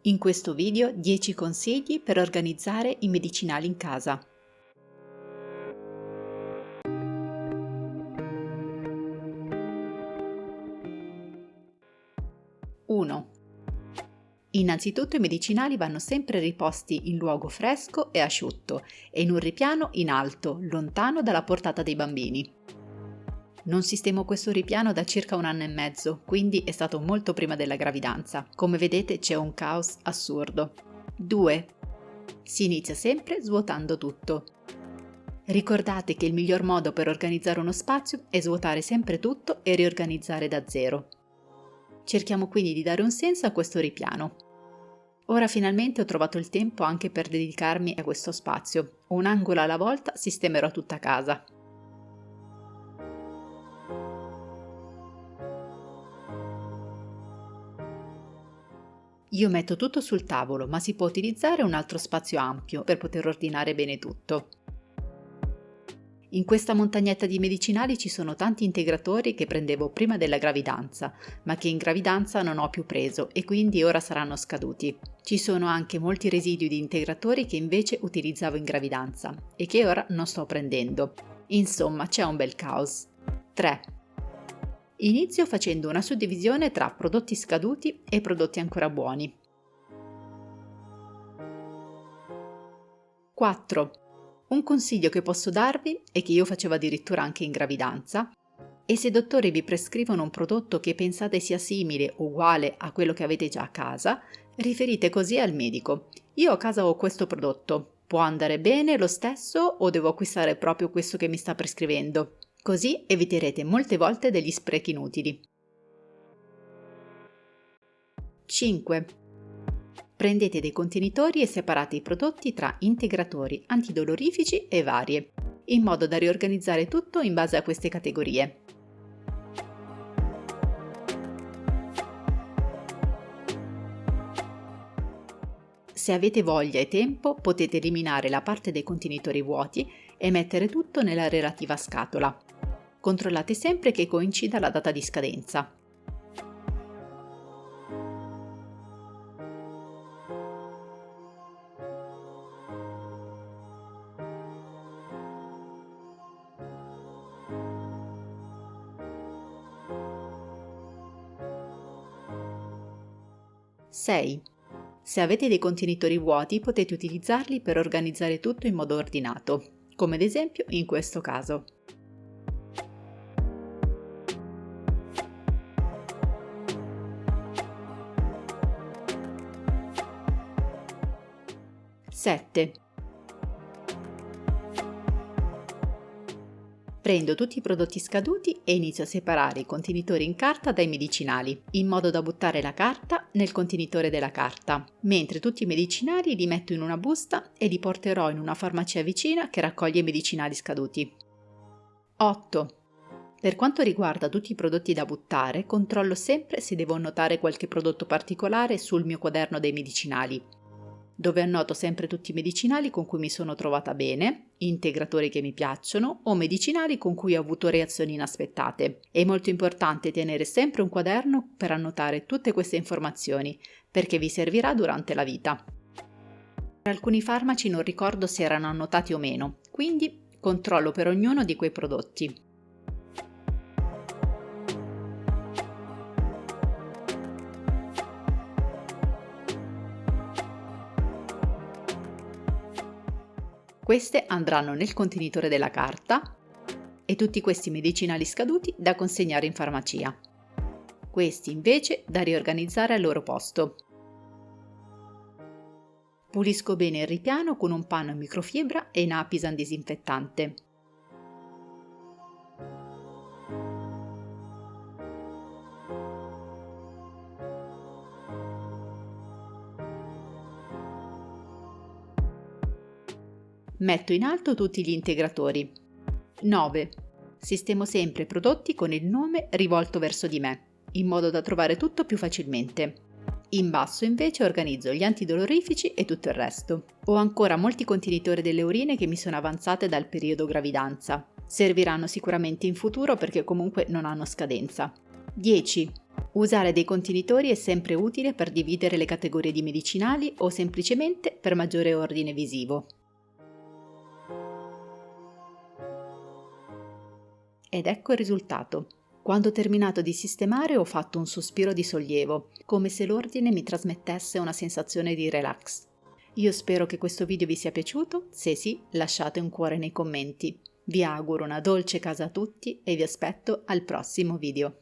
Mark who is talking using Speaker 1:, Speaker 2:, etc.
Speaker 1: In questo video 10 consigli per organizzare i medicinali in casa. 1. Innanzitutto i medicinali vanno sempre riposti in luogo fresco e asciutto e in un ripiano in alto, lontano dalla portata dei bambini. Non sistemo questo ripiano da circa 1 anno e mezzo, quindi è stato molto prima della gravidanza. Come vedete c'è un caos assurdo. 2. Si inizia sempre svuotando tutto. Ricordate che il miglior modo per organizzare uno spazio è svuotare sempre tutto e riorganizzare da zero. Cerchiamo quindi di dare un senso a questo ripiano. Ora finalmente ho trovato il tempo anche per dedicarmi a questo spazio. Un angolo alla volta sistemerò tutta casa. Io metto tutto sul tavolo, ma si può utilizzare un altro spazio ampio per poter ordinare bene tutto. In questa montagnetta di medicinali ci sono tanti integratori che prendevo prima della gravidanza, ma che in gravidanza non ho più preso e quindi ora saranno scaduti. Ci sono anche molti residui di integratori che invece utilizzavo in gravidanza e che ora non sto prendendo. Insomma, c'è un bel caos. 3. Inizio facendo una suddivisione tra prodotti scaduti e prodotti ancora buoni. 4. Un consiglio che posso darvi e che io facevo addirittura anche in gravidanza è: se i dottori vi prescrivono un prodotto che pensate sia simile o uguale a quello che avete già a casa, riferite così al medico: io a casa ho questo prodotto, può andare bene lo stesso o devo acquistare proprio questo che mi sta prescrivendo? Così eviterete molte volte degli sprechi inutili. 5. Prendete dei contenitori e separate i prodotti tra integratori, antidolorifici e varie, in modo da riorganizzare tutto in base a queste categorie. Se avete voglia e tempo, potete eliminare la parte dei contenitori vuoti e mettere tutto nella relativa scatola. Controllate sempre che coincida la data di scadenza. (6) Se avete dei contenitori vuoti potete utilizzarli per organizzare tutto in modo ordinato, come ad esempio in questo caso. 7. Prendo tutti i prodotti scaduti e inizio a separare i contenitori in carta dai medicinali, in modo da buttare la carta nel contenitore della carta, mentre tutti i medicinali li metto in una busta e li porterò in una farmacia vicina che raccoglie i medicinali scaduti. 8. Per quanto riguarda tutti i prodotti da buttare, controllo sempre se devo annotare qualche prodotto particolare sul mio quaderno dei medicinali, dove annoto sempre tutti i medicinali con cui mi sono trovata bene, integratori che mi piacciono o medicinali con cui ho avuto reazioni inaspettate. È molto importante tenere sempre un quaderno per annotare tutte queste informazioni, perché vi servirà durante la vita. Per alcuni farmaci non ricordo se erano annotati o meno, quindi controllo per ognuno di quei prodotti. Queste andranno nel contenitore della carta e tutti questi medicinali scaduti da consegnare in farmacia. Questi invece da riorganizzare al loro posto. Pulisco bene il ripiano con un panno in microfibra e Napisan disinfettante. Metto in alto tutti gli integratori. 9. Sistemo sempre i prodotti con il nome rivolto verso di me, in modo da trovare tutto più facilmente. In basso invece organizzo gli antidolorifici e tutto il resto. Ho ancora molti contenitori delle urine che mi sono avanzate dal periodo gravidanza. Serviranno sicuramente in futuro perché comunque non hanno scadenza. 10. Usare dei contenitori è sempre utile per dividere le categorie di medicinali o semplicemente per maggiore ordine visivo. Ed ecco il risultato. Quando ho terminato di sistemare ho fatto un sospiro di sollievo, come se l'ordine mi trasmettesse una sensazione di relax. Io spero che questo video vi sia piaciuto, se sì lasciate un cuore nei commenti. Vi auguro una dolce casa a tutti e vi aspetto al prossimo video.